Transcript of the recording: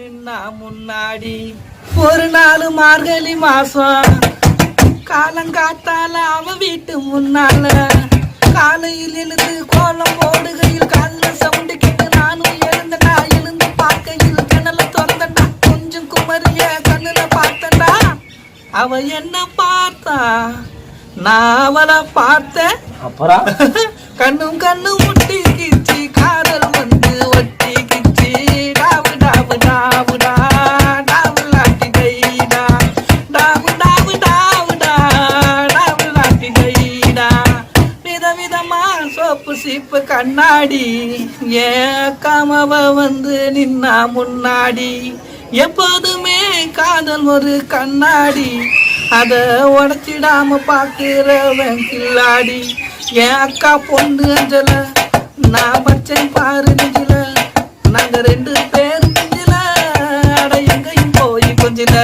நின்னா முன்னாடி ஒரு நாள் மார்கழி மாசம் காலங்காத்தால அவ வீட்டு முன்னால காலையில் எழுந்து கோலம் போடுகையில் காலில் சவுண்டு கேட்டு நானும் எழுந்தடா. எழுந்து பார்க்கையில் ஜன்னல திறந்தடா. கொஞ்சம் குமரிய கண்ணுல பார்த்தடா. அவ என்ன பார்த்தா, நான் அவளை பார்த்தேன். அப்புறம் கண்ணும் கண்ணும் முட்டி கிச்சி காதல் வந்து ஒட்டி கிச்சி டாவு டாவு டாவு டா டாவு லாட்டி கைடா டாவு டாவு டாவு டா டாவு லாட்டி கைடா. விதவிதமா சோப்பு சீப்பு கண்ணாடி ஏக்காமவ வந்து நின்னா முன்னாடி. எப்போதுமே காதல் ஒரு கண்ணாடி, அத உடைச்சிடாம பாக்குறவன் கில்லாடி. என் அக்கா பொண்ணு அஞ்சல நான் பச்சேன் பாரு நெஞ்சில. நாங்க 2 பேரும் நெஞ்சில அட எங்கையும் போய் கொஞ்சில.